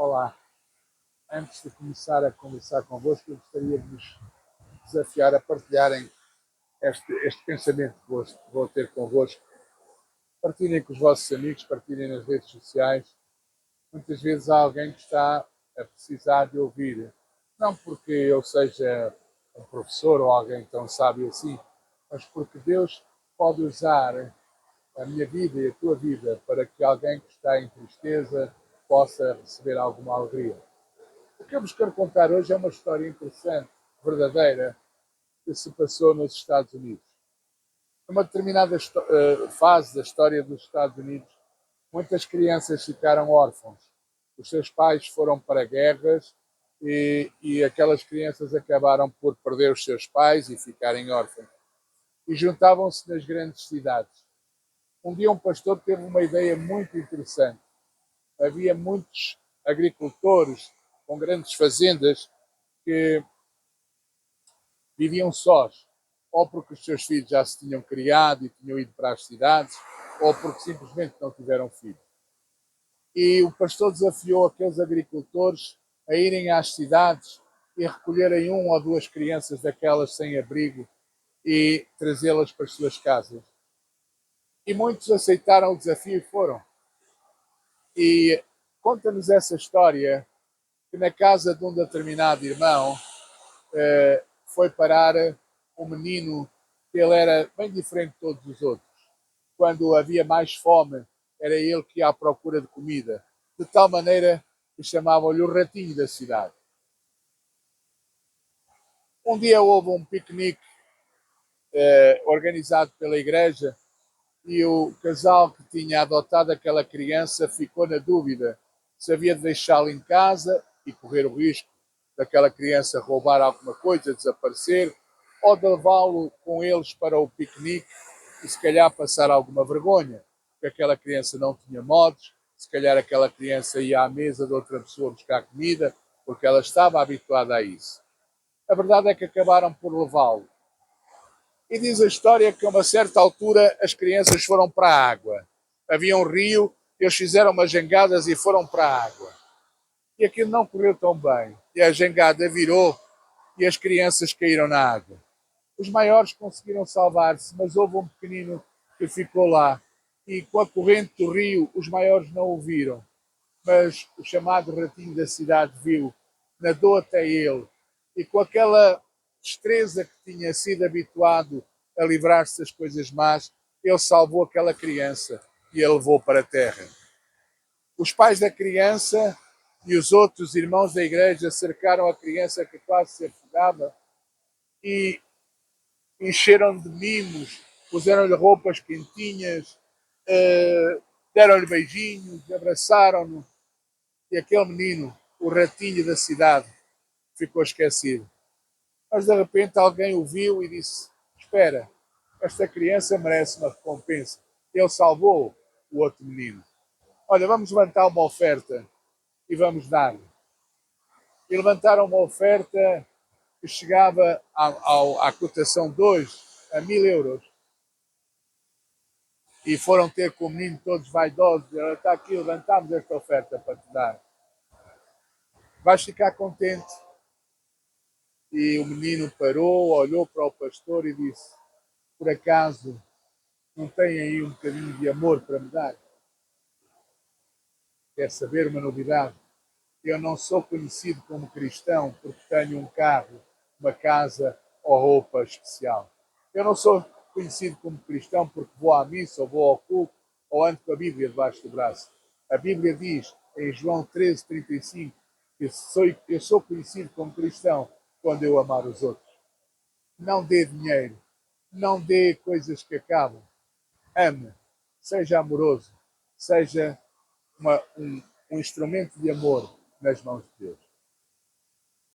Olá, antes de começar a conversar convosco, eu gostaria de vos desafiar a partilharem este pensamento que vou ter convosco. Partilhem com os vossos amigos, partilhem nas redes sociais. Muitas vezes há alguém que está a precisar de ouvir, não porque eu seja um professor ou alguém tão sábio assim, mas porque Deus pode usar a minha vida e a tua vida para que alguém que está em tristeza possa receber alguma alegria. O que eu vos quero contar hoje é uma história interessante, verdadeira, que se passou nos Estados Unidos. Numa determinada fase da história dos Estados Unidos, muitas crianças ficaram órfãos. Os seus pais foram para guerras e aquelas crianças acabaram por perder os seus pais e ficarem órfãos. E juntavam-se nas grandes cidades. Um dia um pastor teve uma ideia muito interessante. Havia muitos agricultores com grandes fazendas que viviam sós, ou porque os seus filhos já se tinham criado e tinham ido para as cidades, ou porque simplesmente não tiveram filhos. E o pastor desafiou aqueles agricultores a irem às cidades e recolherem uma ou duas crianças daquelas sem abrigo e trazê-las para as suas casas. E muitos aceitaram o desafio e foram. E conta-nos essa história que na casa de um determinado irmão foi parar um menino que ele era bem diferente de todos os outros. Quando havia mais fome, era ele que ia à procura de comida. De tal maneira que chamavam-lhe o ratinho da cidade. Um dia houve um piquenique organizado pela igreja e o casal que tinha adotado aquela criança ficou na dúvida se havia de deixá-la em casa e correr o risco daquela criança roubar alguma coisa, desaparecer, ou de levá-lo com eles para o piquenique e se calhar passar alguma vergonha, porque aquela criança não tinha modos, se calhar aquela criança ia à mesa de outra pessoa buscar comida, porque ela estava habituada a isso. A verdade é que acabaram por levá-lo. E diz a história que a uma certa altura as crianças foram para a água. Havia um rio, eles fizeram umas jangadas e foram para a água. E aquilo não correu tão bem. E a jangada virou e as crianças caíram na água. Os maiores conseguiram salvar-se, mas houve um pequenino que ficou lá. E com a corrente do rio, os maiores não o viram. Mas o chamado ratinho da cidade viu, nadou até ele. E com aquela destreza que tinha sido habituado a livrar-se das coisas más, ele salvou aquela criança e a levou para a terra. Os pais da criança e os outros irmãos da igreja cercaram a criança que quase se afogava e encheram de mimos, puseram-lhe roupas quentinhas, deram-lhe beijinhos, abraçaram-no. E aquele menino, o ratinho da cidade, ficou esquecido. Mas de repente alguém o viu e disse: espera, esta criança merece uma recompensa. Ele salvou o outro menino. Olha, vamos levantar uma oferta e vamos dar-lhe. E levantaram uma oferta que chegava à cotação de hoje a 1.000 euros. E foram ter com o menino todos vaidosos. Está aqui, levantamos esta oferta para te dar. Vais ficar contente? E o menino parou, olhou para o pastor e disse: por acaso não tem aí um bocadinho de amor para me dar? Quer saber uma novidade? Eu não sou conhecido como cristão porque tenho um carro, uma casa ou roupa especial. Eu não sou conhecido como cristão porque vou à missa ou vou ao culto ou ando com a Bíblia debaixo do braço. A Bíblia diz em João 13:35 que eu sou conhecido como cristão quando eu amar os outros. Não dê dinheiro, não dê coisas que acabam. Ame, seja amoroso, seja um instrumento de amor nas mãos de Deus.